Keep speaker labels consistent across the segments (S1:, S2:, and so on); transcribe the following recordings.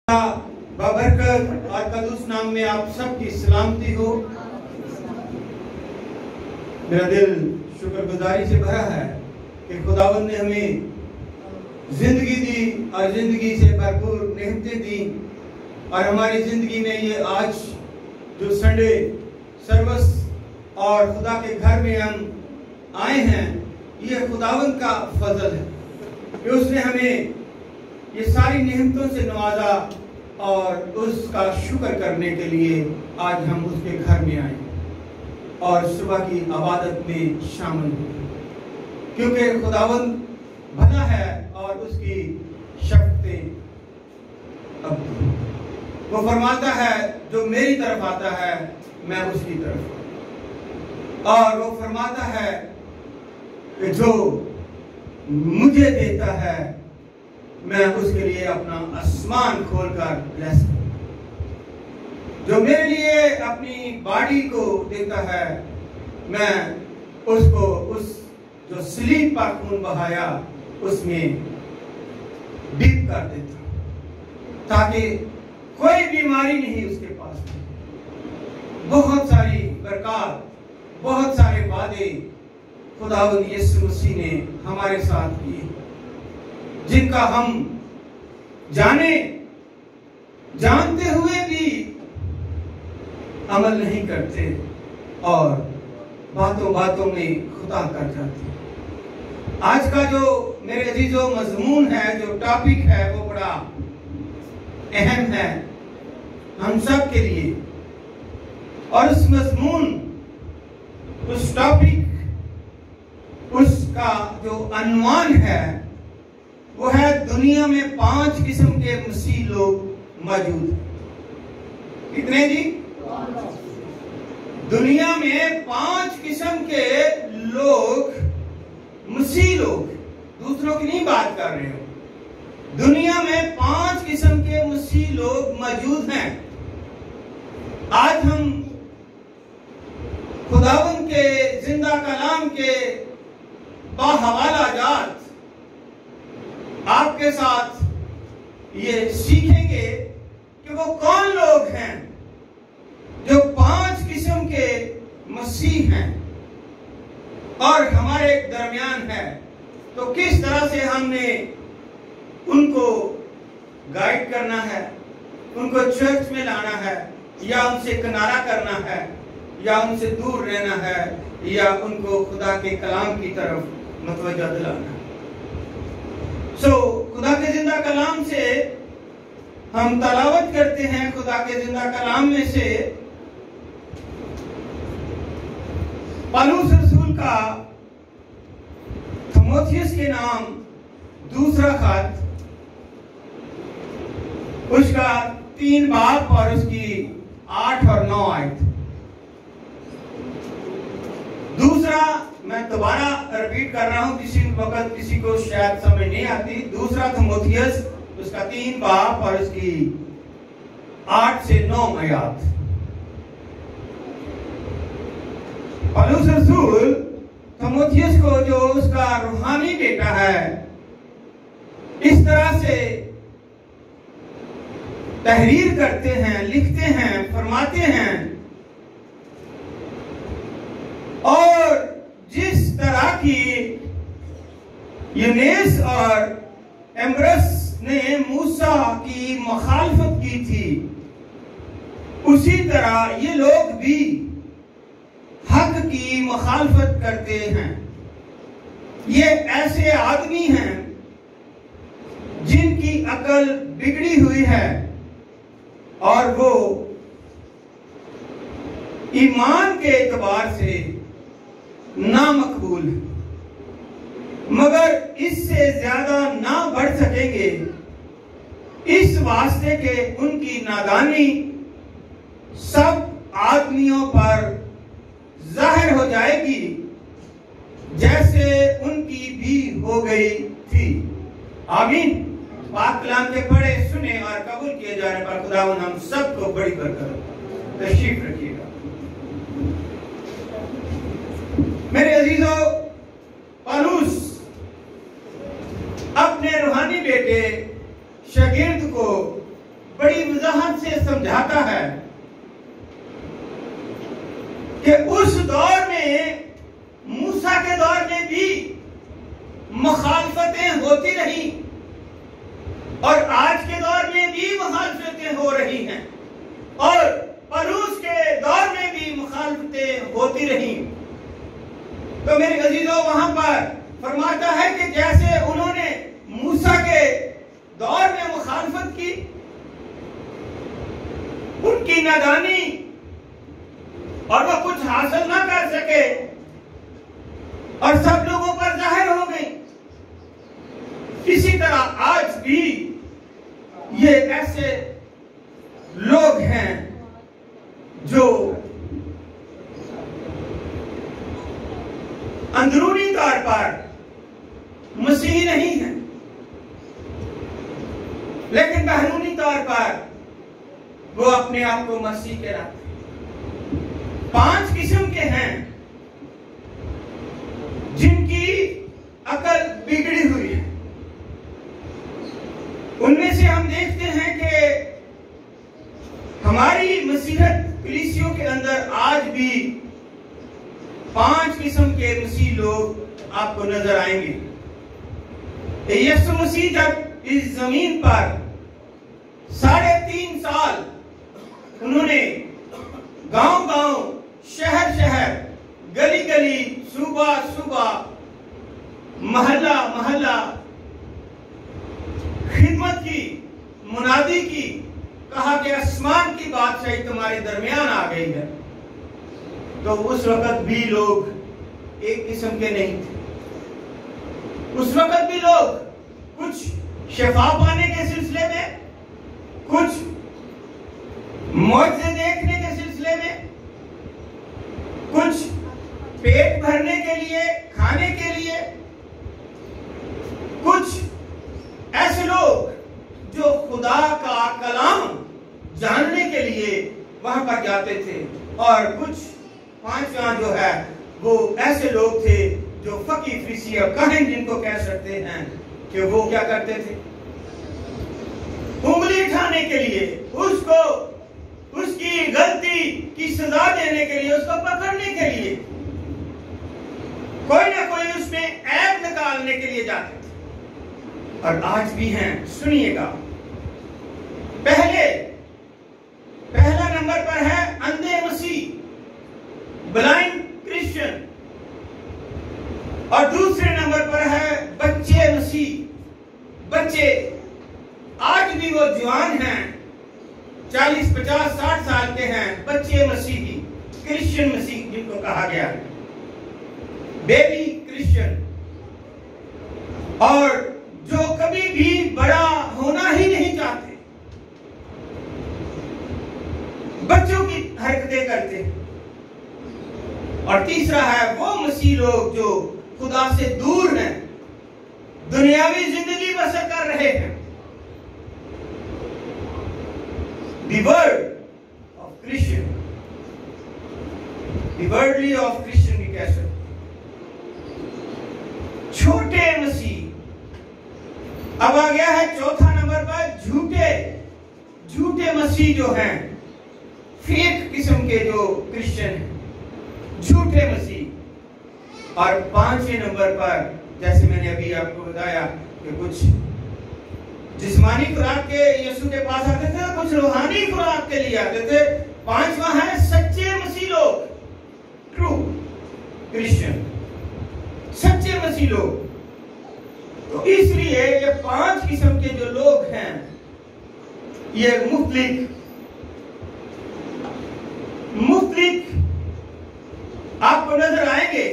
S1: बाबरकत और कदूस नाम में आप सबकी सलामती हो। मेरा दिल शुक्रगुजारी से भरा है कि खुदावंद ने हमें जिंदगी दी और जिंदगी से भरपूर नेमतें दी और हमारी जिंदगी में ये आज जो संडे सर्विस और खुदा के घर में हम आए हैं, ये खुदावंद का फजल है कि उसने हमें ये सारी नेमतों से नवाजा और उसका शुक्र करने के लिए आज हम उसके घर में आए और सुबह की इबादत में शामिल हुए, क्योंकि खुदावंद भला है और उसकी शक्तियां वो फरमाता है जो मेरी तरफ आता है मैं उसकी तरफ, और वो फरमाता है कि जो मुझे देता है मैं उसके लिए अपना आसमान खोलकर ले सकूं, जो मेरे लिए अपनी बॉडी को देता है मैं उसको उस जो सलीब पर खून बहाया उसमें डिप कर देता हूं ताकि कोई बीमारी नहीं उसके पास। बहुत सारी बरकत, बहुत सारे वादे खुदावंद यीशु मसीह ने हमारे साथ किए जिनका हम जानते हुए भी अमल नहीं करते और बातों बातों में खुदा कर जाते। आज का जो मेरे अजीजों मजमून है, जो टॉपिक है, वो बड़ा अहम है हम सब के लिए, और उस मजमून, उस टॉपिक, उसका जो अनवान है वो है दुनिया में 5 किस्म के मसीह लोग मौजूद हैं। कितने जी? दुनिया में 5 किस्म के लोग, मसीह लोग, दूसरों की नहीं बात कर रहे हो, दुनिया में 5 किस्म के मसीह लोग मौजूद हैं। आज हम खुदावंद के जिंदा कलाम के बाहवाला जात आपके साथ ये सीखेंगे कि वो कौन लोग हैं जो 5 किस्म के मसीह हैं और हमारे दरमियान है, तो किस तरह से हमने उनको गाइड करना है, उनको चर्च में लाना है, या उनसे किनारा करना है, या उनसे दूर रहना है, या उनको खुदा के कलाम की तरफ मुतवज्जा दिलाना है। खुदा के जिंदा कलाम से हम तलावत करते हैं। खुदा के जिंदा कलाम में से पौलुस रसूल का थिमोथियस के नाम दूसरा खत, उसका 3 बाब और उसकी 8 और 9 आयत। दूसरा, मैं दोबारा रिपीट कर रहा हूं, किसी वक्त किसी को शायद समझ नहीं आती। दूसरा थिमोथियस उसका 3 बाब और उसकी 8 से 9 आयत। पौलुस रसूल थिमोथियस को, जो उसका रूहानी बेटा है, इस तरह से तहरीर करते हैं, लिखते हैं, फरमाते हैं, और जिस तरह की यूनेस और एम्ब्रस ने मूसा की मुखालफत की थी, उसी तरह ये लोग भी हक की मुखालफत करते हैं। ये ऐसे आदमी हैं जिनकी अकल बिगड़ी हुई है और वो ईमान के एतबार से नामकबूल, मगर इससे ज्यादा ना बढ़ सकेंगे, इस वास्ते के उनकी नादानी सब आदमियों पर जाहिर हो जाएगी जैसे उनकी भी हो गई थी। आमीन। पाक कलाम के पढ़े, सुने और कबूल किए जाने पर खुदावंद हम सबको बड़ी बरकत तशरीफ रखिएगा। मेरे अजीजों, पौलुस अपने रूहानी बेटे शागिर्द को बड़ी वजाहत से समझाता है कि उस दौर में, मूसा के दौर में भी मुखालफतें होती रही और आज के दौर में भी मुखालफतें हो रही हैं और पलूस के दौर में भी मुखालफतें होती रही। तो मेरे अजीजों, वहां पर फरमाता है कि जैसे उन्होंने मूसा के दौर में मुखालफत की, उनकी नादानी और वो कुछ हासिल ना कर सके और सब लोगों पर जाहिर हो गई, इसी तरह आज भी ये ऐसे लोग हैं जो अंदरूनी तौर पर मसीही नहीं है, लेकिन बहरूनी तौर पर वो अपने आप को मसीह कहलाते हैं। 5 किस्म के हैं जिनकी अकल बिगड़ी हुई है। उनमें से हम देखते हैं कि हमारी मसीहत कलीसियों के अंदर आज भी 5 किस्म के मसीह लोग आपको नजर आएंगे। यीशु मसीह जब इस जमीन पर 3.5 साल उन्होंने गांव-गांव, शहर-शहर, गली-गली, सूबा-सूबा, महल्ला-महल्ला खिदमत की, मुनादी की, कहा कि आसमान की बादशाही तुम्हारे दरमियान आ गई है। तो उस वक्त भी लोग एक किस्म के नहीं थे। उस वक्त भी लोग कुछ शिफा पाने के सिलसिले में, कुछ मौजज़े देखने के सिलसिले में, कुछ पेट भरने के लिए, खाने के लिए, कुछ ऐसे लोग जो खुदा का कलाम जानने के लिए वहां पर जाते थे, और कुछ 5वां जो है वो ऐसे लोग थे जो फकी, फरीसी और काहिन जिनको कह सकते हैं, कि वो क्या करते थे, उंगली उठाने के लिए, उसको उसकी गलती की सजा देने के लिए, उसको पकड़ने के लिए, कोई ना कोई उसमें ऐब निकालने के लिए जाते थे। और आज भी हैं। सुनिएगा, पहला नंबर पर है अंधे मसीह, ब्लाइंड क्रिश्चियन, और दूसरे नंबर पर है बच्चे मसीह। बच्चे आज भी वो जवान हैं, 40, 50, 60 साल के हैं, बच्चे मसीही, क्रिश्चियन मसीह जिनको कहा गया है, बेबी क्रिश्चियन, और जो कभी भी बड़ा होना ही नहीं चाहते, बच्चों की हरकतें करते हैं। और तीसरा है वो मसीह लोग जो खुदा से दूर हैं, दुनियावी जिंदगी बसर कर रहे हैं। The word of Christian, the worldly of Christian भी कह सकते। छोटे मसीह। अब आ गया है चौथा नंबर पर झूठे मसीह जो हैं, फेक किस्म के जो क्रिश्चियन हैं, झूठे मसीह। और 5वें नंबर पर, जैसे मैंने अभी आपको बताया कि कुछ जिस्मानी खुराक के यीशु के पास आते थे, कुछ रूहानी खुराक के लिए आते थे। 5वां है सच्चे मसीह लोग, ट्रू क्रिश्चियन, सच्चे मसीह लोग। तो इसलिए ये 5 किस्म के जो लोग हैं, ये मुख्तलिफ आपको नजर आएंगे,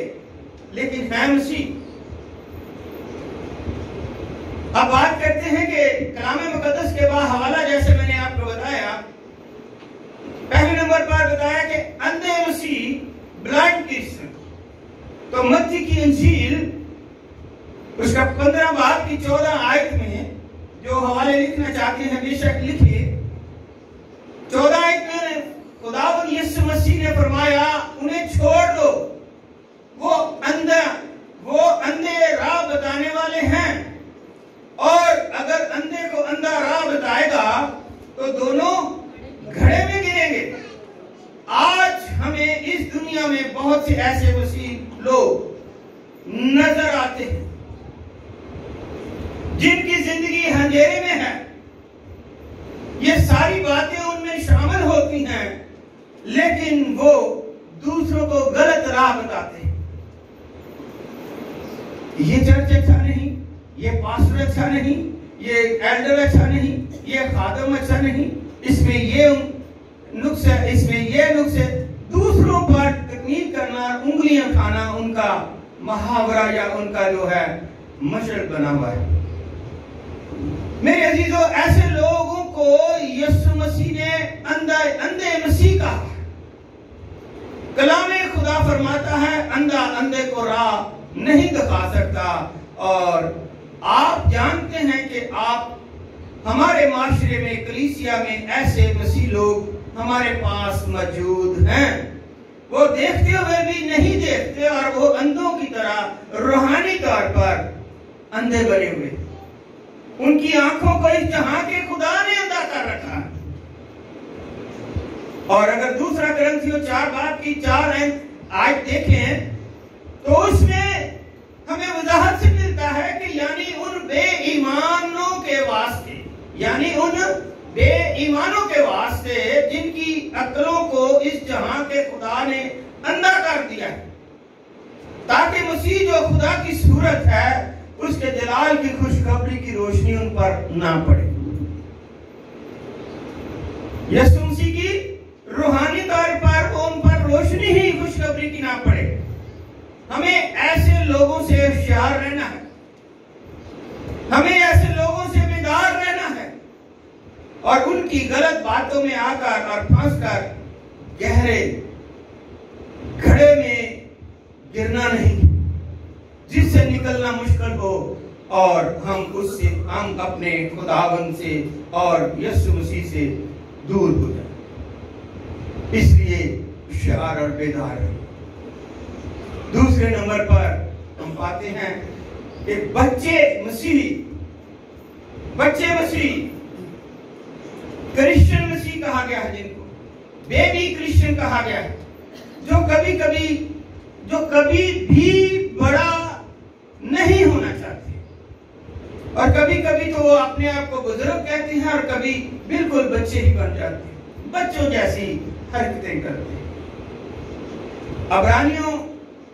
S1: लेकिन है मसीह। अब बात करते हैं कि कलाम मुकद्दस के बाद हवाला, जैसे मैंने आपको बताया, पहले नंबर पर बताया कि अंधे मसीह, ब्लाइंड क्रिश्चियन। तो मत्ती की इंजील उसका 15 बाब की 14 आयत में, जो हवाले लिखना चाहते हैं बेशक लिखिए। 14 आयत में खुदावंद यीशु मसीह ने फरमाया, उन्हें छोड़ दो, वो अंधे राह बताने वाले हैं, और अगर अंधे को अंधा राह बताएगा तो बहुत से ऐसे मसीह लोग नजर आते हैं जिनकी जिंदगी अंधेरे में है। ये सारी बातें उनमें शामिल होती हैं, लेकिन वो दूसरों को गलत राह बताते हैं। ये चर्च अच्छा नहीं, ये पास्टर अच्छा नहीं, ये एल्डर अच्छा नहीं, ये खादम अच्छा नहीं, इसमें ये नुक्स है, इसमें ये नुक्स है। दूसरों पर तकनीक करना, उंगलियां खाना उनका मुहावरा या उनका जो है मशरक बना हुआ है। मेरे अजीजों, ऐसे लोगों को यीशु मसीह ने अंधे मसीह कहा। कलाम खुदा फरमाता है अंधा अंधे को राह नहीं दिखा सकता। और आप जानते हैं कि आप हमारे माशरे में, कलीसिया में ऐसे मसीह लोग हमारे पास मौजूद हैं। वो देखते हुए भी नहीं देखते और वो अंधों की तरह रूहानी तौर पर अंधे बने हुए। उनकी आंखों को इस जहां के खुदा ने अंधा कर रखा। और अगर दूसरा कुरिन्थियों 4 बाब की 4 आयत देखें तो उसमें हमें वजाहत से मिलता है कि यानी उन बेईमानों के वास्ते, यानी उन बेईमानों के वास्ते जिनकी अक्लों को इस जहां के खुदा ने अंधा कर दिया है, ताकि मसीह जो खुदा की सूरत है उसके जलाल की खुशखबरी की रोशनी उन पर ना पड़े। यीशु मसीह की रूहानी तौर पर उन पर रोशनी ही खुशखबरी की ना पड़े। हमें ऐसे लोगों से होशियार रहना है, हमें ऐसे लोगों से बेदार रहना है और उनकी गलत बातों में आकर और फंसकर गहरे घड़े में गिरना नहीं, जिससे निकलना मुश्किल हो और हम अपने खुदावंद से और यीशु मसीह से दूर हो जाए। इसलिए होशियार और बेदार है। दूसरे नंबर पर हम पाते हैं कि बच्चे मसीह, क्रिश्चियन मसीह कहा गया है, जिनको बेबी क्रिश्चियन कहा गया है, जो कभी भी बड़ा नहीं होना चाहते और कभी कभी तो वो अपने आप को बुजुर्ग कहते हैं और कभी बिल्कुल बच्चे ही बन जाते हैं, बच्चों जैसी हरकतें करते हैं। इब्रानियों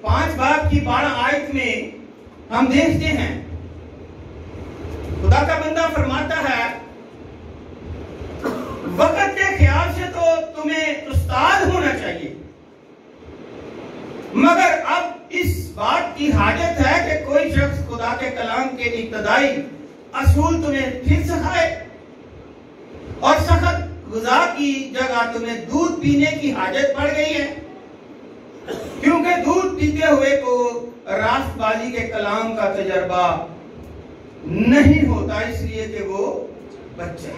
S1: 5 बाब की 12 आयत में हम देखते हैं खुदा का बंदा फरमाता है, वक्त के ख्याल से तो तुम्हें उस्ताद होना चाहिए, मगर अब इस बात की हाजत है कि कोई शख्स खुदा के कलाम के इब्तदाई असूल तुम्हें फिर सिखाए और सख्त गुज़ा की जगह तुम्हें दूध पीने की हाजत पड़ गई है, क्योंकि दूध पीते हुए को रास्तबाजी के कलाम का तजर्बा नहीं होता, इसलिए कि वो बच्चा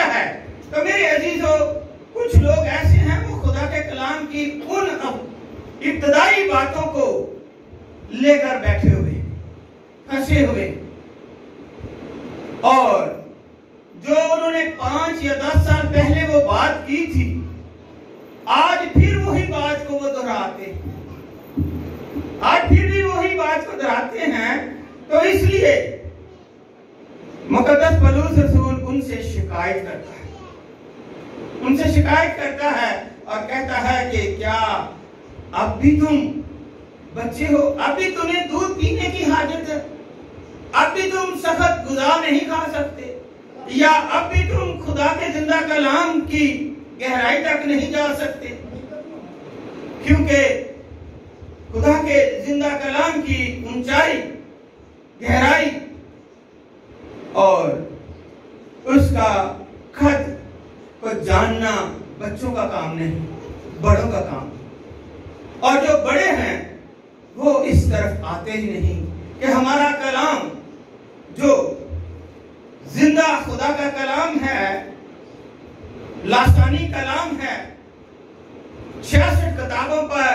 S1: है। तो मेरे अजीजों, कुछ लोग ऐसे हैं वो खुदा के कलाम की उन इब्तदाई बातों को लेकर बैठे हुए, फंसे हुए, और जो उन्होंने 5 या 10 साल पहले वो बात की थी, आज फिर वही बात को वो दोहराते हैं, आज फिर भी वही बात को दोहराते हैं। तो इसलिए मुकद्दस पौलुस रसूल उनसे शिकायत करता है और कहता है कि क्या अब भी तुम बच्चे हो, अब भी तुम्हें दूध पीने की हाजत है, अब भी तुम सख्त गुज़ा नहीं खा सकते, या अब भी तुम खुदा के जिंदा कलाम की गहराई तक नहीं जा सकते, क्योंकि खुदा के जिंदा कलाम की ऊंचाई, गहराई और उसका खत को जानना बच्चों का काम नहीं, बड़ों का काम। और जो बड़े हैं वो इस तरफ आते ही नहीं कि हमारा कलाम जो जिंदा खुदा का कलाम है, लासानी कलाम है, 66 किताबों पर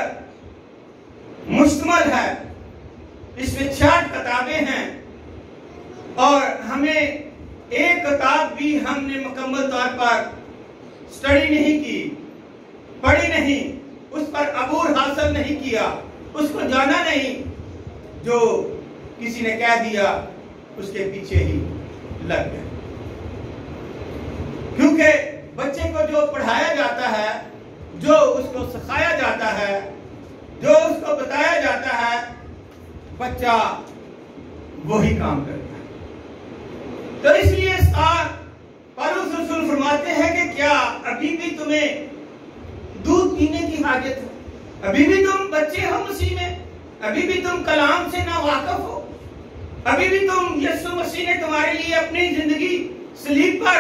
S1: मुश्तमल है, इसमें 66 किताबें हैं और हमें एक किताब भी हमने मुकम्मल तौर पर स्टडी नहीं की, पढ़ी नहीं, उस पर अबूर हासिल नहीं किया, उसको जाना नहीं, जो किसी ने कह दिया उसके पीछे ही लग गए। क्योंकि बच्चे को जो पढ़ाया जाता है, जो उसको सिखाया जाता है, जो उसको बताया जाता है, बच्चा वही काम करता है। तो इसलिए पौलुस रसूल फरमाते हैं कि क्या अभी भी तुम्हें दूध पीने की हाजत है? अभी भी तुम बच्चे हो मसीह में? अभी भी तुम कलाम से ना वाकिफ हो? अभी भी तुम यीशु मसीह ने तुम्हारे लिए अपनी जिंदगी सलीब पर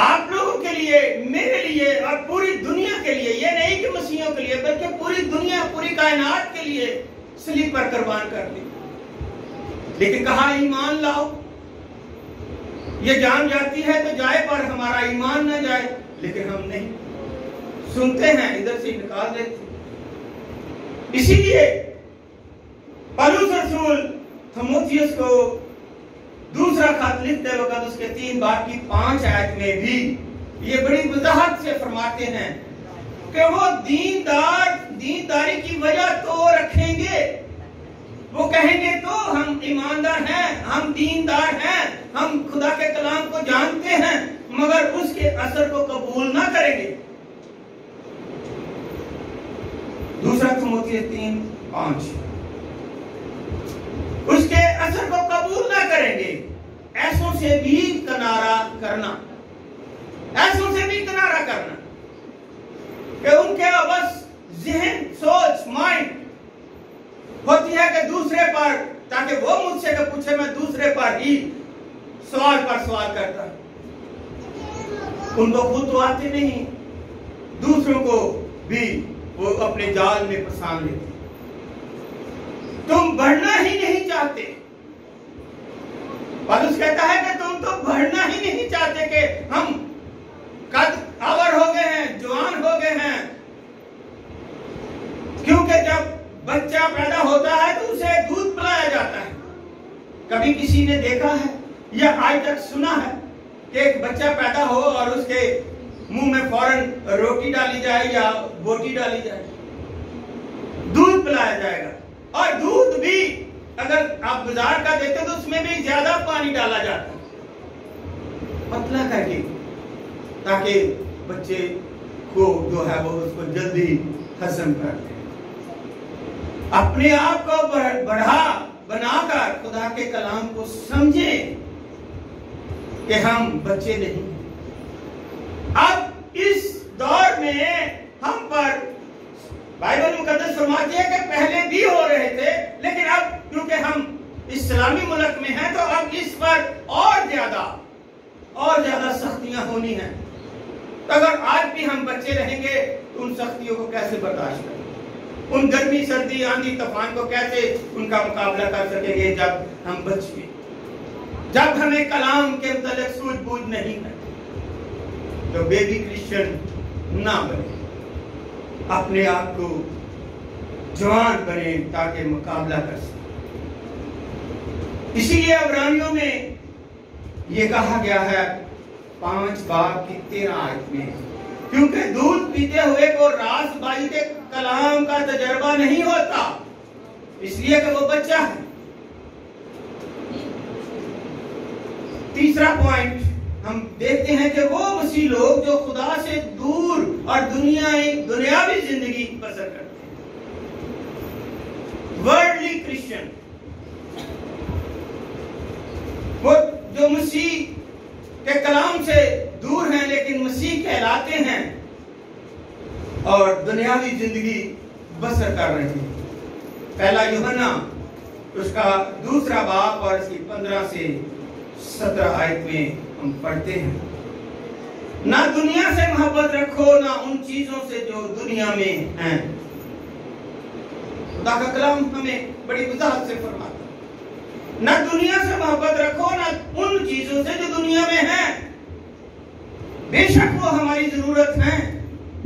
S1: आप लोगों के लिए, मेरे लिए और पूरी दुनिया के लिए, ये नहीं कि मसीहियों के लिए बल्कि पूरी दुनिया, पूरी कायनात के लिए सलीब पर कुर्बान कर दी। लेकिन कहा ईमान लाओ। ये जान जाती है तो जाए, पर हमारा ईमान ना जाए। लेकिन हम नहीं सुनते हैं, इधर से निकाल देते। इसीलिए पौलुस रसूल तीमुथियुस को दूसरा खत लिखते वक्त उसके 3 बार की 5 आयत में भी ये बड़ी वजाहत से फरमाते हैं कि वो दीनदारी की वजह तो रखेंगे। वो कहेंगे तो हम ईमानदार हैं, हम दीनदार हैं, हम खुदा के कलाम को जानते हैं, मगर उसके असर को कबूल ना करेंगे। दूसरा तीमुथियुस 3:5 उसके असर को कबूल ना करेंगे। ऐसों से भी किनारा करना, ऐसों से भी किनारा करना कि उनके बस ज़हन, सोच, माइंड होती है कि दूसरे पर, ताकि वो मुझसे के पूछे, मैं दूसरे पर ही सवाल पर सवाल करता। उनको खुद तो आते नहीं, दूसरों को भी वो अपने जाल में फंसा लेते। तुम बढ़ना ही नहीं चाहते। पौलुस कहता है कि तुम तो बढ़ना ही नहीं चाहते कि हम कद आवर हो गए हैं, जवान हो गए हैं। क्योंकि जब बच्चा पैदा होता है तो उसे दूध पिलाया जाता है। कभी किसी ने देखा है या आज तक सुना है कि एक बच्चा पैदा हो और उसके मुंह में फौरन रोटी डाली जाए या बोटी डाली जाए? दूध पिलाया जाएगा। और दूध भी अगर आप बाजार का देते तो उसमें भी ज्यादा पानी डाला जाता है, पतला करके, ताकि बच्चे को जो है वो उसको जल्दी हजम कर दे। अपने आप को बढ़ा बनाकर खुदा के कलाम को समझे कि हम बच्चे नहीं। अब इस दौर में हम पर बाइबल मुकद्दस फरमाती है कि पहले भी हो रहे थे, लेकिन अब क्योंकि हम इस्लामी मुल्क में हैं तो अब इस पर और ज्यादा सख्तियां होनी हैं। तो अगर आज भी हम बच्चे रहेंगे तो उन सख्तियों को कैसे बर्दाश्त करें? उन गर्मी, सर्दी, आंधी, तूफान को कैसे उनका मुकाबला कर सकेंगे जब हम बच्चे, जब हमें कलाम के मतलब सूझबूझ नहीं है? तो बेबी क्रिश्चियन ना बने, अपने आप को जवान बने ताकि मुकाबला कर सके। इसीलिए इब्रानियों में यह कहा गया है 5 बाब की 13 आयत में, क्योंकि दूध पीते हुए को रासबाई के कलाम का तजर्बा नहीं होता, इसलिए कि वो बच्चा है। तीसरा पॉइंट हम देखते हैं कि वो मसीह लोग जो खुदा से दूर और दुनियावी जिंदगी बसर करते हैं, वर्ल्डली क्रिश्चियन, वो जो मसीह के कलाम से दूर हैं लेकिन मसीह कहलाते हैं और दुनियावी जिंदगी बसर कर रहे हैं। पहला यूहन्ना उसका 2 बाब और इसकी 15 से 17 आयत में हम पढ़ते हैं, ना दुनिया से मोहब्बत रखो, ना उन चीजों से जो दुनिया में हैं। खुदा का कलाम हमें बड़ी वजाहत से फरमाता है, ना दुनिया से मोहब्बत रखो, ना उन चीजों से जो दुनिया में हैं। बेशक वो हमारी जरूरत है,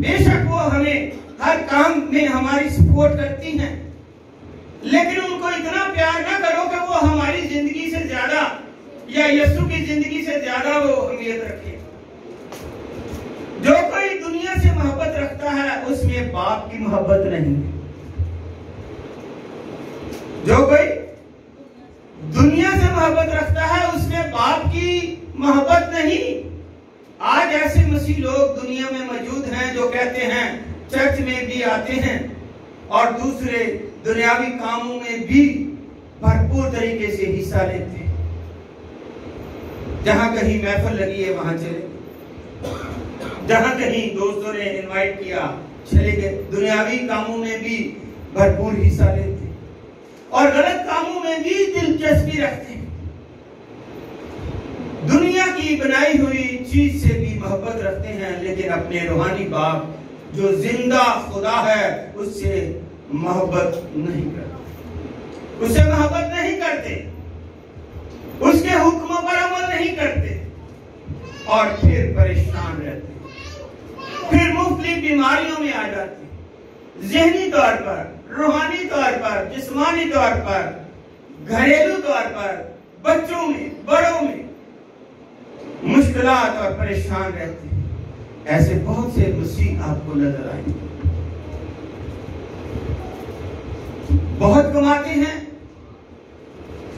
S1: बेशक वो हमें हर काम में हमारी सपोर्ट करती हैं, लेकिन उनको इतना प्यार ना करो कि वो हमारी जिंदगी से ज्यादा या यीशु की जिंदगी से ज्यादा वो अहमियत रखे। जो कोई दुनिया से मोहब्बत रखता है उसमें बाप की मोहब्बत नहीं है। जो कोई दुनिया से मोहब्बत रखता है उसमें बाप की मोहब्बत नहीं। आज ऐसे मसीह लोग दुनिया में मौजूद हैं जो कहते हैं चर्च में भी आते हैं और दूसरे दुनियावी कामों में भी भरपूर तरीके से हिस्सा लेते हैं। जहां कहीं महफिल लगी है वहां चले, जहां कहीं दोस्तों ने इनवाइट किया चले गए। दुनियावी कामों में भी भरपूर हिस्सा लेते हैं और गलत कामों में भी दिलचस्पी रखते हैं। दुनिया की बनाई हुई चीज से भी मोहब्बत रखते हैं, लेकिन अपने रूहानी बाप जो जिंदा खुदा है उससे मोहब्बत नहीं करते, उससे मोहब्बत नहीं करते, उसके हुक्मों पर अमल नहीं करते और फिर परेशान रहते, फिर मुख्तलिफ बीमारियों में आ जाते, ज़हनी तौर पर, रूहानी तौर पर, जिस्मानी तौर पर, घरेलू तौर पर, बच्चों में, बड़ों में मुश्किलात और परेशान रहते हैं। ऐसे बहुत से मसीह आपको नजर आएंगे। बहुत कमाते हैं,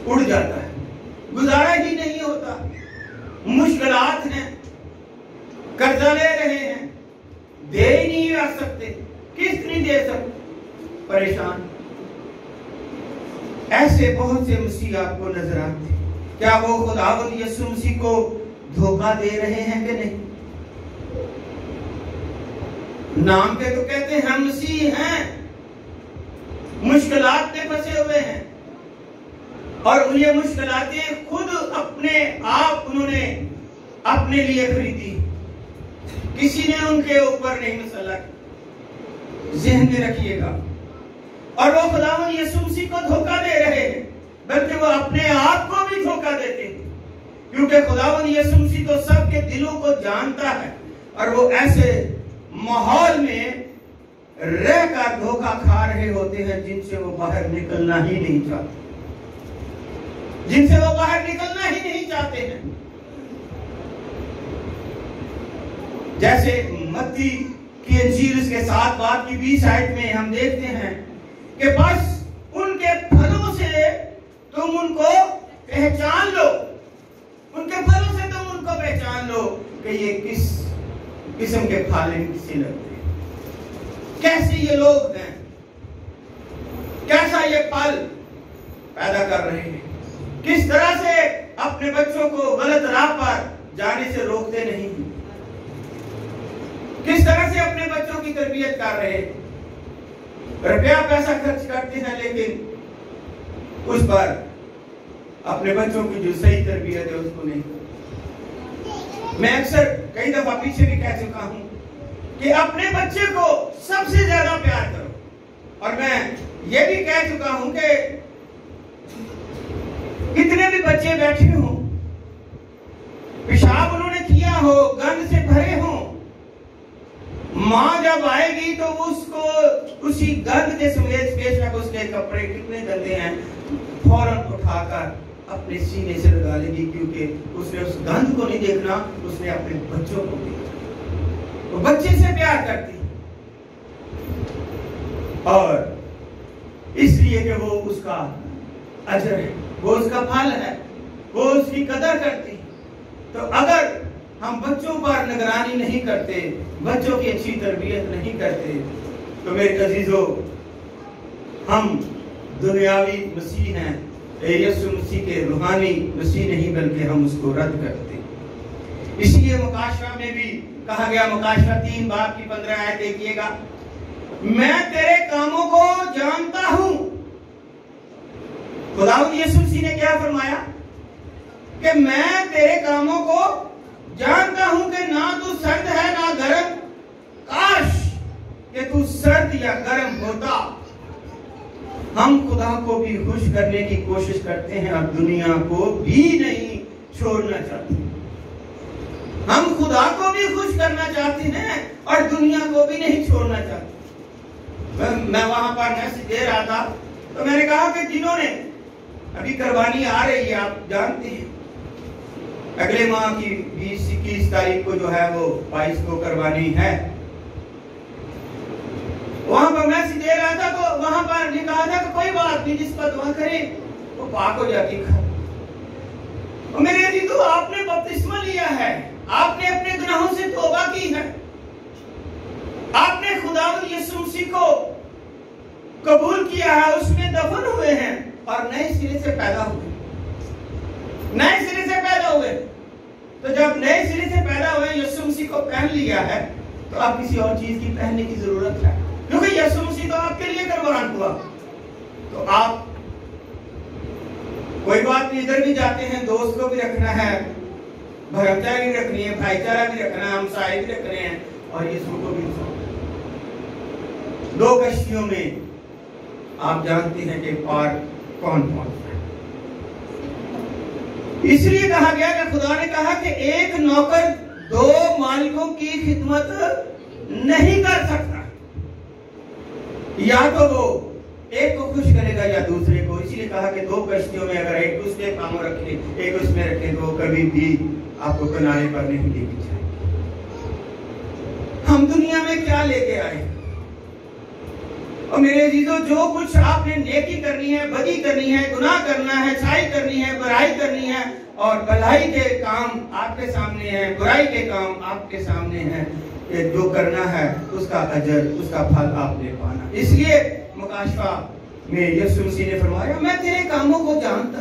S1: उड़ जाता है, गुजारा ही नहीं होता, मुश्किलात हैं, कर्जा ले रहे हैं, दे ही नहीं आ सकते, किस्त नहीं दे सकते, परेशान। ऐसे बहुत से मसीह आपको नजर आते हैं। क्या वो खुदावंद यीशु मसीह को धोखा दे रहे हैं कि नहीं? नाम पे तो कहते हैं हम मसीह हैं, मुश्किलात में फंसे हुए हैं और ये मुश्किलातें खुद अपने आप उन्होंने अपने लिए खरीदी, किसी ने उनके ऊपर नहीं मसला। ज़हन में रखिएगा। और वो खुदावंद यीशु मसीह को धोखा दे रहे हैं, बल्कि वो अपने आप को भी धोखा देते हैं, क्योंकि खुदावंद यीशु मसीह तो सबके दिलों को जानता है और वो ऐसे माहौल में रहकर धोखा खा रहे होते हैं जिनसे वो बाहर निकलना ही नहीं चाहते, जिनसे वो बाहर निकलना ही नहीं चाहते हैं। जैसे मत्ती की इंजील उसके 7 बाब की 20 आयत में हम देखते हैं कि बस उनके फलों से तुम उनको पहचान लो, उनके फलों से तुम उनको पहचान लो कि ये किस किस्म के फल इनसे लगते हैं, कैसे ये लोग हैं, कैसा ये फल पैदा कर रहे हैं, किस तरह से अपने बच्चों को गलत राह पर जाने से रोकते नहीं, किस तरह से अपने बच्चों की तरबियत कर रहे हैं। रुपया पैसा खर्च करते हैं लेकिन उस पर अपने बच्चों की जो सही तरबियत है उसको नहीं। मैं अक्सर कई दफा पीछे भी कह चुका हूं कि अपने बच्चे को सबसे ज्यादा प्यार करो, और मैं ये भी कह चुका हूं कि कितने भी बच्चे बैठे हों, पेशाब उन्होंने किया हो, गंद से भरे हों, माँ जब आएगी तो उसको उसी गंद के समेत, बेशक उसके कपड़े कितने गंदे हैं, फौरन उठाकर अपने सीने से लगा लेगी, क्योंकि उसने उस गंध को नहीं देखना, उसने अपने बच्चों को देखना। तो बच्चे से प्यार करती और इसलिए कि वो उसका अजर है, वो उसका फल है, वो उसकी कदर करती। तो अगर हम बच्चों पर निगरानी नहीं करते, बच्चों की अच्छी तरबियत नहीं करते, तो मेरे अजीजों हम दुनियावी मसीह हैं, यीशु मसीह के रूहानी मसीह नहीं, बल्कि हम उसको रद्द करते। इसलिए मुकाशवा में भी कहा गया, मुकाशवा 3 बाब की 15 आयत देखिएगा, मैं तेरे कामों को जानता हूं। खुदावंद यीशु मसीह ने क्या फरमाया कि मैं तेरे कामों को जानता हूं कि ना तू सर्द है ना गर्म, काश कि तू सर्द या गर्म होता। हम खुदा को भी खुश करने की कोशिश करते हैं और दुनिया को भी नहीं छोड़ना चाहते। हम खुदा को भी खुश करना चाहते हैं और दुनिया को भी नहीं छोड़ना चाहते। मैं वहां पर मैसेज दे रहा था तो मैंने कहा कि जिन्होंने अभी कुर्बानी आ रही है, आप जानते हैं अगले माह की 20-21 तारीख को जो है वो 22 को कुर्बानी है। वहां पर मैसेज दे रहा था तो वहां पर लिखा था कि कोई बात नहीं, जिस पर दुआ करे वो पाक हो जाती है। और मेरे अजीजों, तो आपने बपतिस्मा लिया है, आपने अपने गुनाहों से तौबा की है, आपने खुदावंद यीशु मसीह को कबूल किया है, उसमें दफन हुए हैं और नए सिरे से पैदा हुए, नए सिरे से पैदा हुए। तो जब नए सिरे से पैदा हुए, यीशु मसीह को पहन लिया है, तो अब किसी और चीज की पहनने की जरूरत है, क्योंकि यीशु मसीह तो आपके लिए कुर्बान हुआ। तो आप कोई बात नहीं, इधर भी जाते हैं, दोस्त को भी रखना है, भरमचारी भी रखनी है, भाईचारा भी रखना है, हमसाए भी रखने हैं, और यीशु को भी रखना। दो कश्तियों में आप जानते हैं कि पार कौन कौन है। इसलिए कहा गया कि खुदा ने कहा कि एक नौकर दो मालिकों की खिदमत नहीं कर सकता, या तो वो एक को खुश करेगा या दूसरे को। इसीलिए कहा कि दो कश्तियों में अगर एक दूसरे कामों रखे, एक उसमें रखे, तो कभी भी आपको किनारे पर नहीं लेके जाएंगे। हम दुनिया में क्या लेके आए? और मेरे अजीजों, जो कुछ आपने नेकी करनी है, बदी करनी है, गुनाह करना है, अच्छाई करनी है, बुराई करनी है, और भलाई के काम आपके सामने है, बुराई के काम आपके सामने है, कि जो करना है उसका अजर, उसका फल आपने पाना। इसलिए मुकाशफा में यीशु मसीह ने फरमाया, मैं तेरे कामों को जानता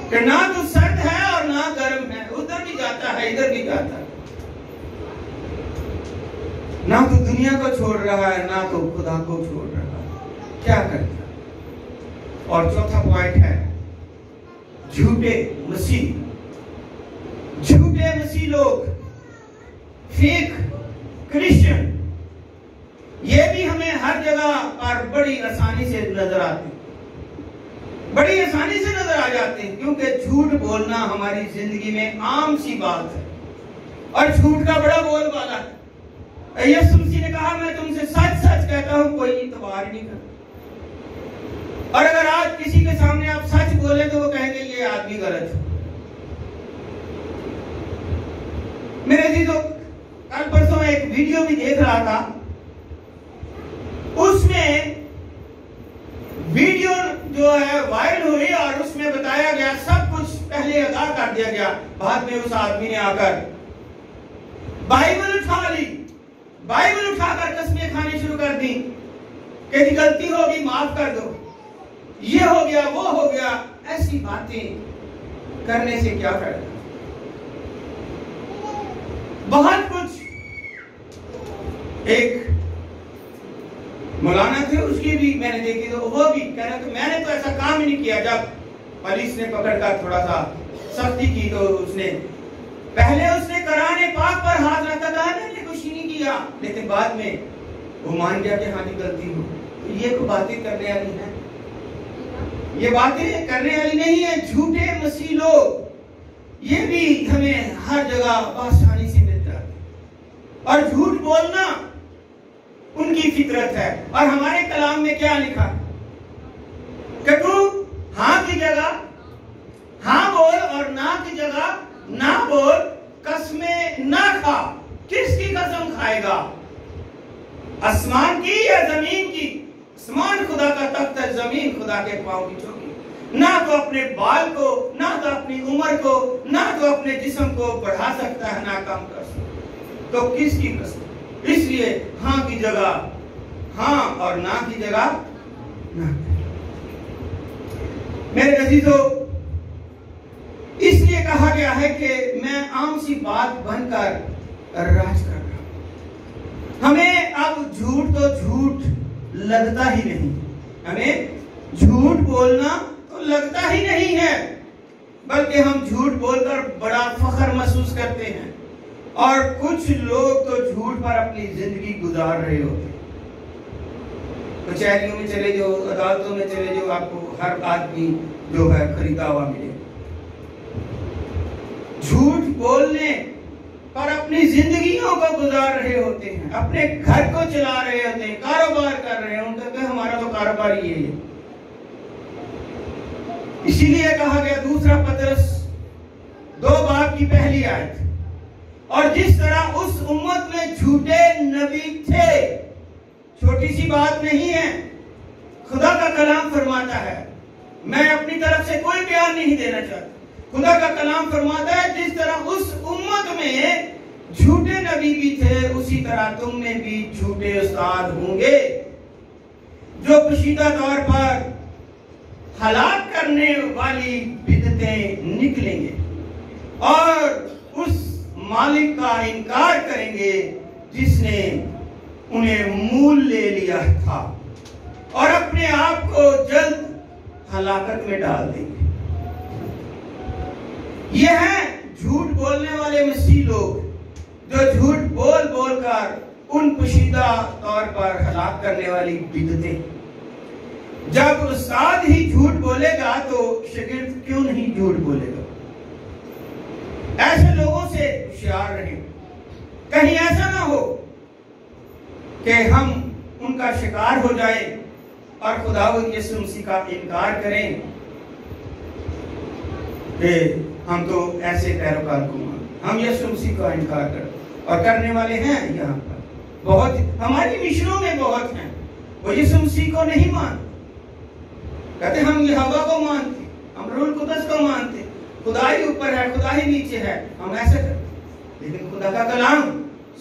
S1: कि ना तो सर्द है और ना गर्म है, उधर भी जाता है, इधर भी जाता है, ना तो दुनिया को छोड़ रहा है, ना तो खुदा को छोड़ रहा है, क्या करता। और चौथा पॉइंट है झूठे मसीह। झूठे मसीह लोग, फेक क्रिश्चियन, ये भी हमें हर जगह पर बड़ी आसानी से नजर आते हैं, बड़ी आसानी से नजर आ जाते हैं, क्योंकि झूठ बोलना हमारी जिंदगी में आम सी बात है, और झूठ का बड़ा बोलबाला है। यीशु मसीह ने कहा, मैं तुमसे सच सच कहता हूं, कोई इतबार नहीं करता। और अगर आज किसी के सामने आप सच बोले तो वो कहेंगे ये आदमी गलत है। मेरे अजीजों, कल परसों मैं एक वीडियो भी देख रहा था, उसमें वीडियो जो है वायरल हुई और उसमें बताया गया, सब कुछ पहले अदा कर दिया गया, बाद में उस आदमी ने आकर बाइबल उठा ली, बाइबल उठाकर कस्में खानी शुरू कर दी कि गलती होगी माफ कर दो, ये हो गया वो हो गया। ऐसी बातें करने से क्या फायदा? बहुत कुछ। एक मौलाना थे, उसकी भी मैंने देखी, तो वो भी कह रहे थे मैंने तो ऐसा काम ही नहीं किया। जब पुलिस ने पकड़कर थोड़ा सा सख्ती की तो उसने पहले उसने कुरान पाक पर हाथ रखा, कहा मैंने कुछ नहीं किया, लेकिन बाद में वो मान गया कि हाँ जी गलती हो। तो ये कोई बातें करने वाली है? ये बातें करने वाली नहीं है। झूठे मसीह लोग, ये भी हमें हर जगह आसानी से मिल जाते हैं, और झूठ बोलना उनकी फितरत है। और हमारे कलाम में क्या लिखा कि तू हाँ की जगह हाँ बोल और ना की जगह ना बोल, कसमें ना खा। किसकी कसम खाएगा? आसमान की या जमीन की? आसमान खुदा का तख्त है, जमीन खुदा के पांव की चौकी। ना तो अपने बाल को, ना तो अपनी उम्र को, ना तो अपने जिस्म को बढ़ा सकता है, ना कम कर सकता। तो किसकी कसम? इसलिए हाँ की जगह हाँ और ना की जगह ना। मेरे अजीजों, इसलिए कहा गया है कि मैं आम सी बात बनकर राज कर रहा हूं। हमें अब झूठ तो झूठ लगता ही नहीं, हमें झूठ बोलना तो लगता ही नहीं है, बल्कि हम झूठ बोलकर बड़ा फख्र महसूस करते हैं। और कुछ लोग तो झूठ पर अपनी जिंदगी गुजार रहे होते हैं। कचहरियों में चले जाओ, अदालतों में चले जाओ, आपको हर आदमी जो है खरीदा हुआ मिले। झूठ बोलने पर अपनी जिंदगियों को गुजार रहे होते हैं, अपने घर को चला रहे होते हैं, कारोबार कर रहे हैं। उनका हमारा तो कारोबार ही है। इसीलिए कहा गया दूसरा पतरस 2 बाब की पहली आयत, और जिस तरह उस उम्मत में झूठे नबी थे छोटी सी बात नहीं है। खुदा का कलाम फरमाता है, मैं अपनी तरफ से कोई बयान नहीं देना चाहता, खुदा का कलाम फरमाता है जिस तरह उस उम्मत में झूठे नबी भी थे, उसी तरह तुम में भी झूठे उस्ताद होंगे जो पोशीदा तौर पर हलाक करने वाली बिदतें निकलेंगे और उस मालिक का इनकार करेंगे जिसने उन्हें मूल ले लिया था और अपने आप को जल्द हलाकत में डाल देंगे। यह है झूठ बोलने वाले मसीह लोग जो झूठ बोल बोल कर उन पोशीदा तौर पर हलाक करने वाली बिदतें। जब उस्ताद ही झूठ बोलेगा तो शागिर्द क्यों नहीं झूठ बोलेगा? ऐसे लोगों से होशियार रहें, कहीं ऐसा ना हो कि हम उनका शिकार हो जाए और खुदावंद यीशु मसीह का इनकार करें कि हम तो ऐसे पैरोकार को हम यीशु मसीह का इनकार कर और करने वाले हैं। यहाँ पर बहुत हमारी मिशनों में बहुत हैं, वो यीशु मसीह को नहीं मानते, कहते हम यहोवा को मानते, हम रूल कुदस को मानते, खुदा ही ऊपर है, खुदा ही नीचे है, हम ऐसे करते। लेकिन खुदा का कलाम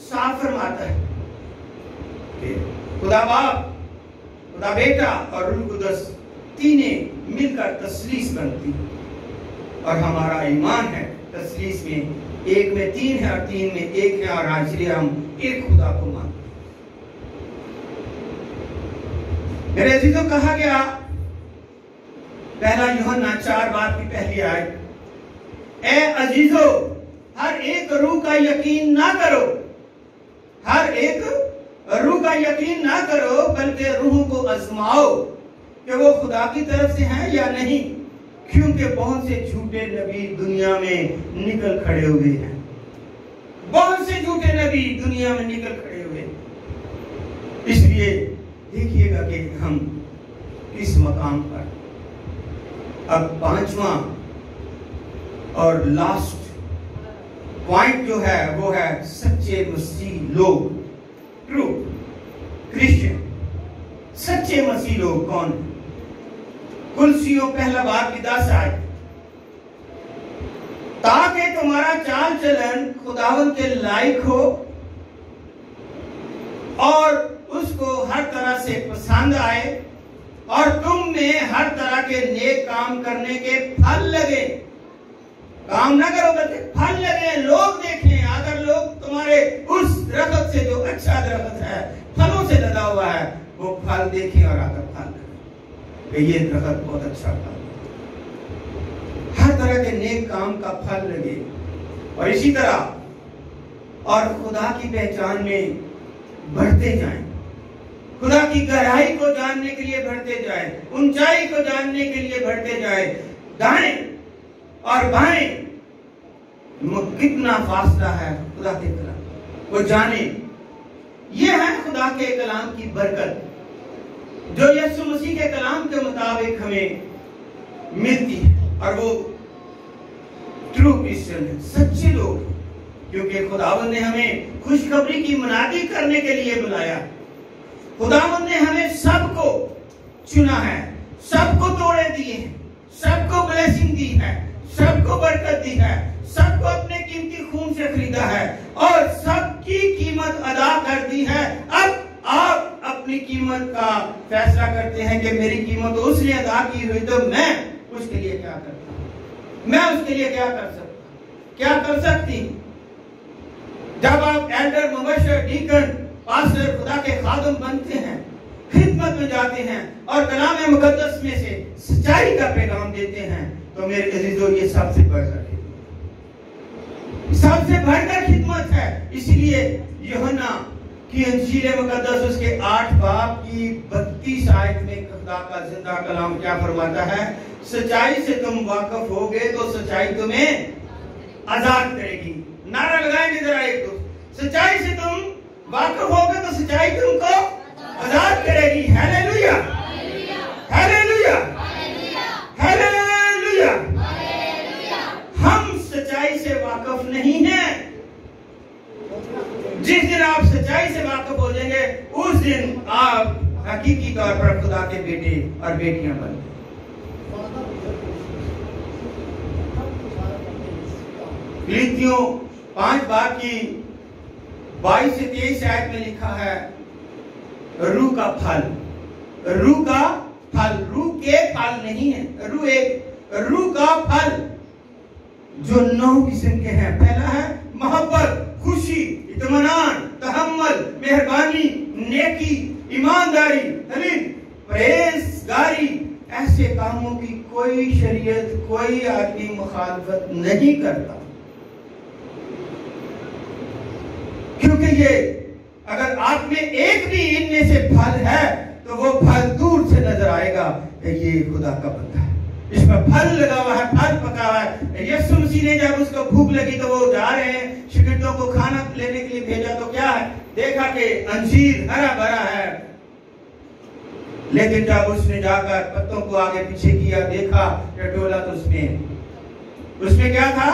S1: साफ फरमाता है कि खुदा बाप, खुदा बेटा और रूल कुदस तीनों मिलकर तसलीस बनती और हमारा ईमान है तसलीस में एक में तीन है और तीन में एक है और इसलिए हम एक खुदा को मानते। मेरे अजीजों, कहा गया पहला यूहन्ना 4 बाब की पहली आयत, ए अजीजों हर एक रूह का यकीन ना करो, हर एक रूह का यकीन ना करो, बल्कि रूह को आजमाओ कि वो खुदा की तरफ से हैं या नहीं, क्योंकि बहुत से झूठे नबी दुनिया में निकल खड़े हुए हैं। बहुत से झूठे नबी दुनिया में निकल खड़े हुए हैं। इसलिए देखिएगा कि हम किस मकाम पर। अब पांचवा और लास्ट पॉइंट जो है वो है सच्चे मसीह लोग, ट्रू क्रिश्चियन। सच्चे मसीह लोग कौन? कुलसियों पहला बाब की 10 आयत, ताकि तुम्हारा चाल चलन खुदावंद के लायक हो और उसको हर तरह से पसंद आए और तुम में हर तरह के नेक काम करने के फल लगे। काम ना करो बल्कि फल लगे, लोग देखें। अगर लोग तुम्हारे उस दरख्त से जो अच्छा दरख्त है, फलों से लदा हुआ है, वो फल देखें और आकर फल लगे, ये दरख्त बहुत अच्छा फल, हर तरह के नेक काम का फल लगे। और इसी तरह और खुदा की पहचान में बढ़ते जाएं, खुदा की गहराई को जानने के लिए बढ़ते जाएं, ऊंचाई को जानने के लिए बढ़ते जाएं। दाएं और बाएं कितना फासला है खुदा के कलाम वो जाने। ये है खुदा के कलाम की बरकत जो यीशु मसीह के कलाम के मुताबिक हमें मिलती है। और वो ट्रू क्रिश्चियन है, सच्चे लोग, क्योंकि खुदावंद ने हमें खुशखबरी की मुनादी करने के लिए बुलाया। खुदावंद ने हमें सबको चुना है, सबको तोड़े दिए हैं, सबको ब्लेसिंग दी है, सबको बरकत दी है, सबको अपने कीमती खून से खरीदा है और सबकी कीमत अदा कर दी है। अब आप अपनी कीमत का फैसला करते हैं कि मेरी कीमत तो उसने अदा की हुई, तो मैं उसके लिए क्या करता हूं, मैं उसके लिए क्या कर सकता, क्या कर सकती। जब आप एल्डर, मुबशर, डीकन, पास्टर, खुदा के खादम बनते हैं, खिदमत में जाते हैं और कलाम मुकद्दस में से सच्चाई का पैगाम देते हैं, तो मेरे अजीजों ये सबसे बढ़कर खिदमत है। इसलिए यूहन्ना की इंजील मुकद्दस उसके 8 बाब की 32 आयत में खुदा का जिंदा कलाम क्या फरमाता है? सच्चाई से तुम वाकिफ होगे तो सच्चाई तुम्हें आजाद करेगी। नारा लगाएंगे जरा एक दो, सच्चाई से तुम वाकिफ होगे तो सच्चाई तुमको आजाद करेगी। Hallelujah, hallelujah, hallelujah. हम सच्चाई से वाकिफ नहीं हैं। जिस दिन आप सच्चाई से वाकिफ हो जाएंगे, उस दिन आप हकीकी तौर पर खुदा के बेटे और बेटियां बन। फिलिप्पियों 5 की 22 से 23 आयत में लिखा है, रूह का फल, रूह का फल, रूह के फल नहीं है, रूह का फल जो 9 किस्म के हैं। पहला है मोहब्बत, खुशी, इत्मीनान, तहम्मुल, मेहरबानी, नेकी, ईमानदारी, हलीम, परहेजगारी। ऐसे कामों की कोई शरीयत, कोई आदमी मुखालफत नहीं करता, क्योंकि ये अगर आप में एक भी इनमें से फल है तो वो फल दूर से नजर आएगा कि ये खुदा का बंदा है, इसमें फल लगा हुआ है, फल पका हुआ है। यीशु मसीह ने जब उसको भूख लगी तो वो जा रहे हैं, शिगिर्दों को खाना लेने के लिए भेजा, तो क्या है, देखा कि अंजीर हरा भरा है, लेकिन जब उसने जाकर पत्तों को आगे पीछे किया, देखा टटोला, तो उसमें क्या था,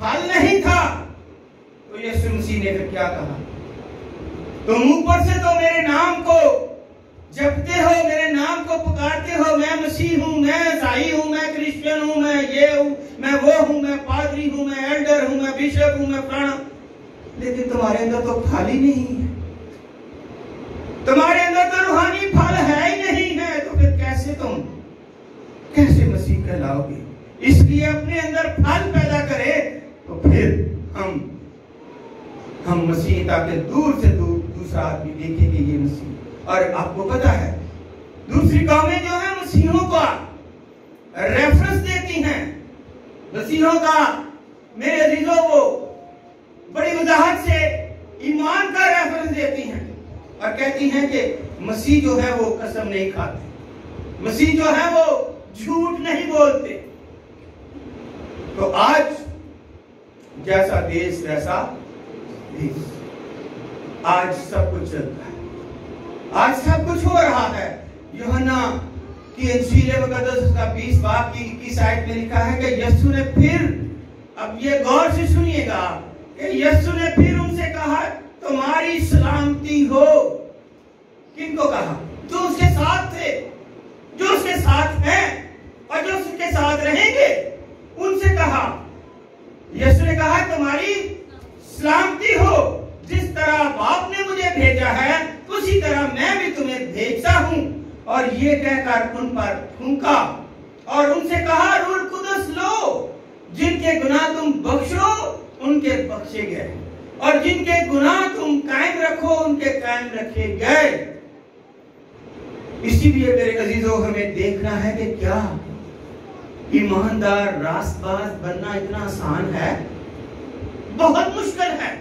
S1: फल नहीं था। तो यीशु मसीह ने फिर क्या कहा, तुम ऊपर से तो मेरे नाम को जपते हो, मेरे नाम को पुकारते हो, मैं मसीह हूं, मैं ईसाई हूं, मैं क्रिश्चियन हूं, मैं ये हूं, मैं वो हूं, मैं पादरी हूं, मैं एल्डर हूं, मैं बिशप हूं, मैं फलाना, लेकिन तुम्हारे अंदर तो फल ही नहीं है, तुम्हारे अंदर तो रूहानी फल है ही नहीं है, तो फिर कैसे मसीह कहलाओगे। इसलिए अपने अंदर फल पैदा करें, तो फिर हम मसीह, ताकि दूर से दूसरा आदमी देखे कि ये मसीह। और आपको पता है दूसरी कौमें जो है मसीहों का रेफरेंस देती हैं, मसीहों का, मेरे अजीजों, वो बड़ी वजाहत से ईमान का रेफरेंस देती हैं और कहती हैं कि मसीह जो है वो कसम नहीं खाते, मसीह जो है वो झूठ नहीं बोलते। तो आज जैसा देश वैसा देश, आज सब कुछ चलता है, आज सब कुछ हो रहा है। यूहन्ना की इंजील मुकद्दस उसका 20 बाब की 21 आयत में लिखा है कि यीशु ने फिर, अब ये गौर से सुनिएगा, कि यीशु ने फिर उनसे कहा, तुम्हारी सलामती हो। किनको कहा? जो उसके साथ थे, जो उसके साथ हैं और जो उसके साथ रहेंगे, उनसे कहा। यीशु ने कहा, तुम्हारी सलामती हो, जिस तरह बाप ने मुझे भेजा है उसी तरह मैं भी तुम्हें भेजता हूं। और ये कहकर उन पर फूंका और उनसे कहा, रूह कुदस लो, जिनके गुनाह तुम बख्शो उनके बख्शे गए, और जिनके गुनाह तुम कायम रखो उनके कायम रखे गए। इसीलिए मेरे अजीजों, हमें देखना है कि क्या ईमानदार रास्तबाज बनना इतना आसान है? बहुत मुश्किल है,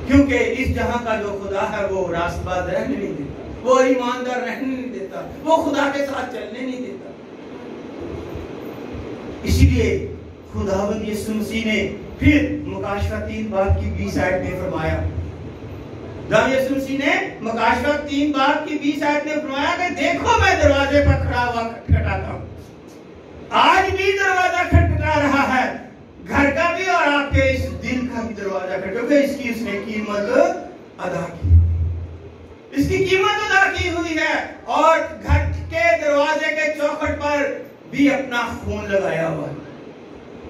S1: क्योंकि इस जहां का जो खुदा है वो रास्तबाज रहने नहीं देता, वो ईमानदार रहने नहीं देता, वो खुदा के साथ चलने नहीं देता। इसीलिए खुदावंद यीशु मसीह ने फिर मुकाशवा 3 बाब की 20 आयत में फरमाया, जब यीशु मसीह ने मुकाशवा 3 बाब की 20 आयत में फरमाया कि देखो मैं दरवाजे पर खड़ा हुआ खटखटाता हूं। आज भी दरवाजा खटखटा रहा है, घर का भी और आपके इस दिल का भी दरवाजा खटखटा, क्योंकि इसकी उसने कीमत अदा की, इसकी कीमत अदा की हुई है, और घर के दरवाजे के चौखट पर भी अपना खून लगाया हुआ है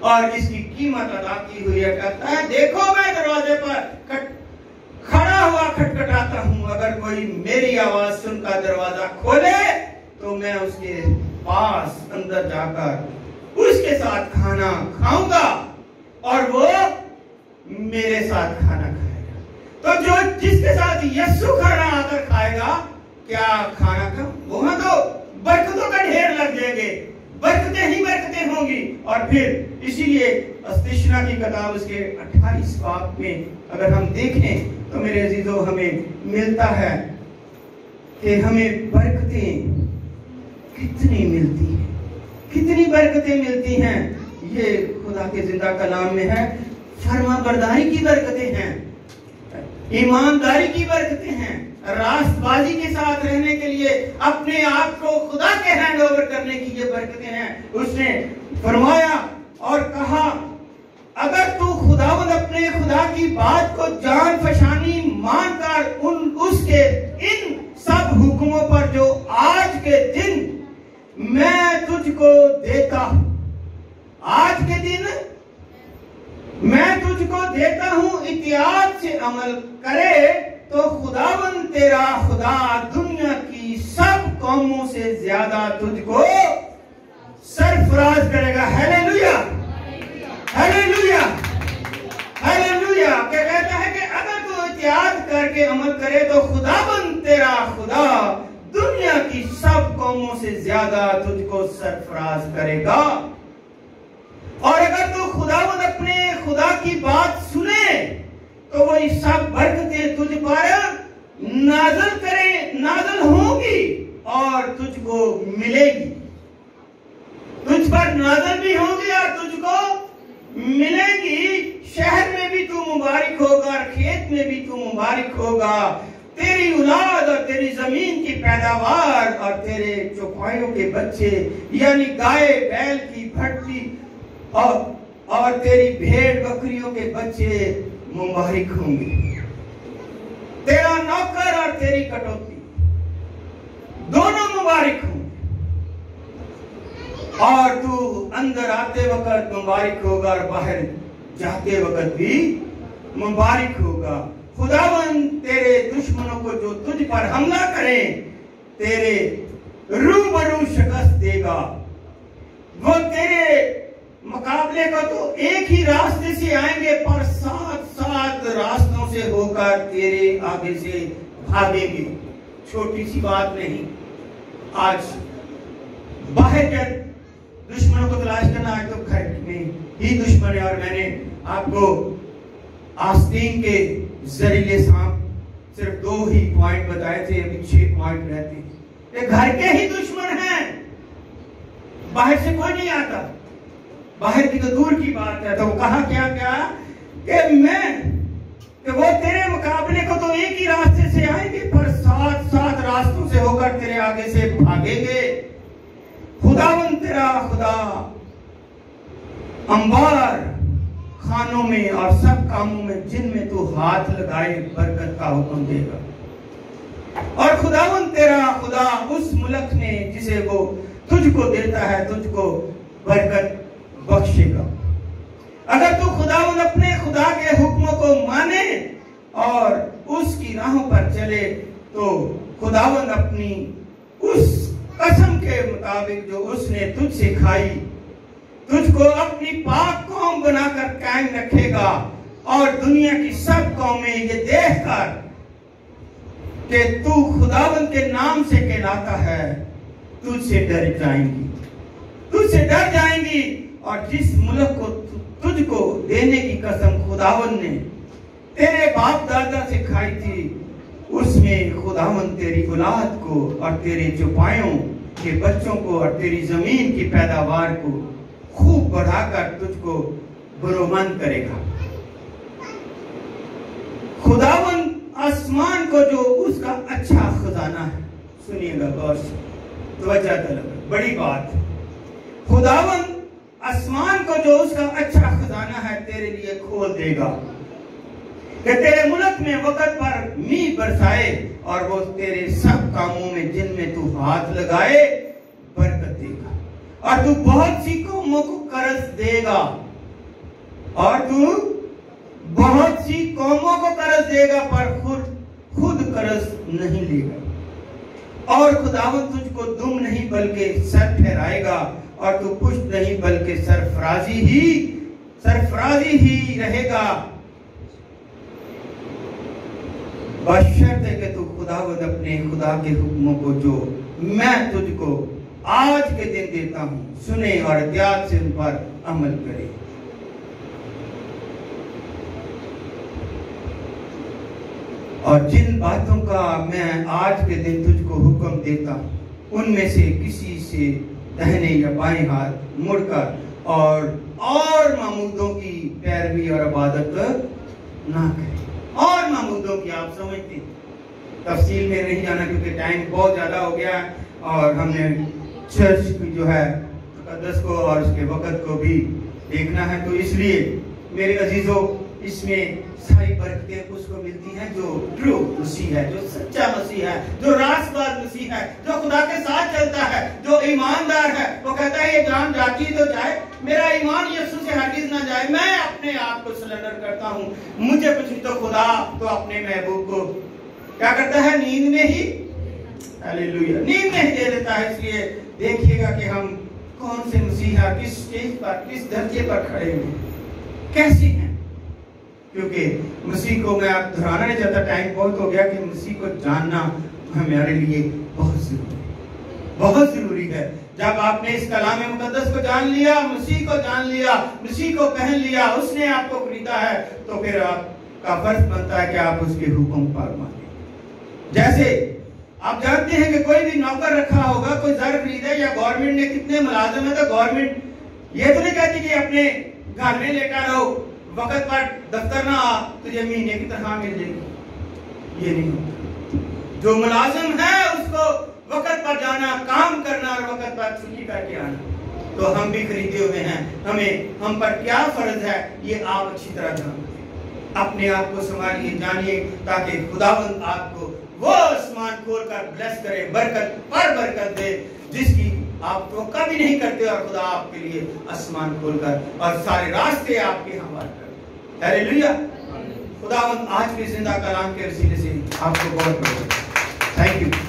S1: और इसकी कीमत अदा की हुई है। कहता है, देखो मैं दरवाजे पर खड़ा हुआ खटखटाता हूं, अगर कोई मेरी आवाज सुनकर दरवाजा खोले तो मैं उसके पास अंदर जाकर उसके साथ खाना खाऊंगा और वो मेरे साथ खाना खाएगा। तो जो जिसके साथ यीशु खाना आकर खाएगा, क्या खाना का वहां तो बरकतों का ढेर लग जाएंगे, बरकतें ही बरकतें होंगी। और फिर इसीलिए अस्तिशना की किताब उसके 28 बाब में अगर हम देखें तो मेरे अजीजों, हमें मिलता है कि हमें बरकतें कितनी मिलती हैं, कितनी बरकतें मिलती हैं। ये खुदा के जिंदा कलाम में है। फरमाबरदारी की बरकतें हैं, ईमानदारी की बरकतें हैं, रास्तबाजी के साथ रहने के लिए अपने आप को खुदा के हैंड ओवर करने की ये बरकतें हैं। उसने फरमाया और कहा, अगर तू खुदावंद अपने खुदा की बात को जान फशानी मानकर उन से इन सब हुक्मों पर जो आज के दिन मैं तुझको देता हूं, आज के दिन मैं तुझको देता हूं, इतिहाद से अमल करे तो खुदावन तेरा खुदा दुनिया की सब कौमों से ज्यादा तुझको सरफराज करेगा। Hallelujah, hallelujah, hallelujah. क्या कहता है कि अगर तू इतिहाद करके अमल करे तो खुदावन तेरा खुदा दुनिया की सब कौमों से ज्यादा तुझको सरफराज करेगा। और अगर तू खुदावन अपने खुदा की बात सुने तो वो सब बरकतें तुझ पर नाज़िल होंगी और तुझको मिलेगी, तुझ पर नाज़िल भी होंगी और तुझको मिलेंगी। शहर में भी तू मुबारक होगा और खेत में भी तू मुबारक होगा। तेरी औलाद और तेरी जमीन की पैदावार और तेरे चौपाइयों के बच्चे यानी गाय बैल की भट्टी और तेरी भेड़ बकरियों के बच्चे मुबारक होंगे। तेरा नौकर और तेरी कटौती दोनों मुबारक होंगे और तू अंदर आते वक्त मुबारक होगा और बाहर जाते वक्त भी मुबारक होगा। खुदावन तेरे दुश्मनों को जो तुझ पर हमला करें तेरे रूबरू शिकस्त देगा। वो तेरे मुकाबले को तो एक ही रास्ते से आएंगे पर 7 रास्तों से होकर तेरे आगे से भागेंगे। छोटी सी बात नहीं, आज बाहर के दुश्मनों को तलाश करना, आज तो घर में ही दुश्मन है। और मैंने आपको आस्तीन के जहरीले सांप सिर्फ 2 ही पॉइंट बताए थे, अभी 6 पॉइंट रहते हैं। ये घर के ही दुश्मन हैं, बाहर से कोई नहीं आता, बाहर की तो दूर की बात है। तो कहा क्या कि वो तेरे मुकाबले को तो एक ही रास्ते से आएंगे पर 7 रास्तों से होकर तेरे आगे से भागेंगे। खुदावन तेरा खुदा अंबार खानों में और सब कामों में जिनमें तू हाथ लगाए बरकत का हुक्म देगा। और खुदावन तेरा खुदा उस मुल्क में जिसे वो तुझको देता है तुझको बरकत बख्शेगा। अगर तू खुदावन अपने खुदा के हुक्मों को माने और उसकी राहों पर चले तो खुदावन अपनी उस कसम के मुताबिक जो उसने तुझसे खाई तुझको अपनी पाक कौम बनाकर कायम रखेगा। और दुनिया की सब कौमें ये देखकर कि तू खुदावन के नाम से कहलाता है तुझसे डर जाएंगी, तुझसे डर जाएंगी। और जिस मुल्क को तुझको देने की कसम खुदावन ने तेरे बाप दादा से खाई थी उसमें खुदावन तेरी औलाद को और तेरे चौपाइयों के बच्चों को और तेरी जमीन की पैदावार को खूब बढ़ाकर तुझको बरोमंद करेगा। खुदावन आसमान को जो उसका अच्छा खजाना है, सुनिएगा गौर से, तवज्जो तलब, बड़ी बात। खुदावन आसमान को जो उसका अच्छा खजाना है तेरे लिए खोल देगा कि तेरे मुल्क में वक्त पर मींह बरसाए और वो तेरे सब कामों में जिनमें तू हाथ लगाए बरकत देगा। और तू बहुत सी कौमों को कर्ज देगा, और तू बहुत सी कौमों को कर्ज देगा पर खुद कर्ज नहीं लेगा। और खुदावंद तुझको दुम नहीं बल्कि सर ठहराएगा और तू पुष्ट नहीं बल्कि सरफराजी ही रहेगा। बशर्ते कि तू खुदावंद अपने खुदा के हुक्मों को जो मैं तुझको आज के दिन देता हूं सुने और एहतियात से उन पर अमल करे। और जिन बातों का मैं आज के दिन तुझको हुक्म देता हूं उनमें से किसी से दाहिने या बाएं हाथ मुड़कर और मामूदों की पैरवी और इबादत ना करे। और मामूदों की आप समझते, तफसील में नहीं जाना क्योंकि टाइम बहुत ज्यादा हो गया और हमने चर्च की जो है मुकद्दस को और उसके वक़्त को भी देखना है। तो इसलिए मेरे अजीजों इसमें सारी बरकतें उसको मिलती हैं जो ट्रू मसीह है, जो सच्चा मसीह है, जो रास्तबाज मसीह है, जो खुदा के साथ चलता है, जो ईमानदार है। वो कहता है ये जान जाती तो जाए, मेरा ईमान यीशु से हरगिज ना जाए, मैं अपने आप को सरेंडर करता हूँ, मुझे कुछ नहीं तो खुदा तो अपने महबूब को क्या करता है, नींद में ही, हालेलुया, नींद में ही दे देता है। इसलिए देखिएगा कि हम कौन से मसीहा किस स्टेज पर, किस दर्जे पर खड़े हैं, कैसे हैं। क्योंकि मसीह को मैं आप दोहराना नहीं चाहता, टाइम बहुत हो गया, कि मसीह को जानना हमारे लिए बहुत जरूरी है, बहुत जरूरी है। जब आपने इस कलाम मुकद्दस को जान लिया, मसीह को जान लिया, मसीह को पहन लिया, उसने आपको खरीदा है, तो फिर आपका फर्ज बनता है कि आप उसके हुक्म पर माने। जैसे आप जानते हैं कि कोई भी नौकर रखा होगा, कोई जर खरीदा, या गवर्नमेंट ने कितने मुलाजिम है, तो गवर्नमेंट ये तो नहीं कहती कि अपने घर में लेटा रहो, वक्त पर दफ्तर ना आ, तुझे महीने की तनख्वाह मिल जाएगी, ये नहीं होता। जो मुलाजिम है उसको वक्त पर जाना, काम करना, और वक्त पर छुट्टी करके आना। तो हम भी खरीदे हुए हैं, हमें हम पर क्या फर्ज है ये आप अच्छी तरह जानते हैं। अपने आप को संभालिए, जानिए, ताकि खुदावंद आपको वो आसमान खोलकर ब्लेस करे, बरकत पर बरकत दे, जिसकी आप तो कभी नहीं करते, और खुदा आपके लिए आसमान खोलकर और सारे रास्ते आपके हमारे कर। हालेलुया। खुदावंद आज के जिंदा कलाम के वसीले से आपको बहुत बहुत थैंक यू।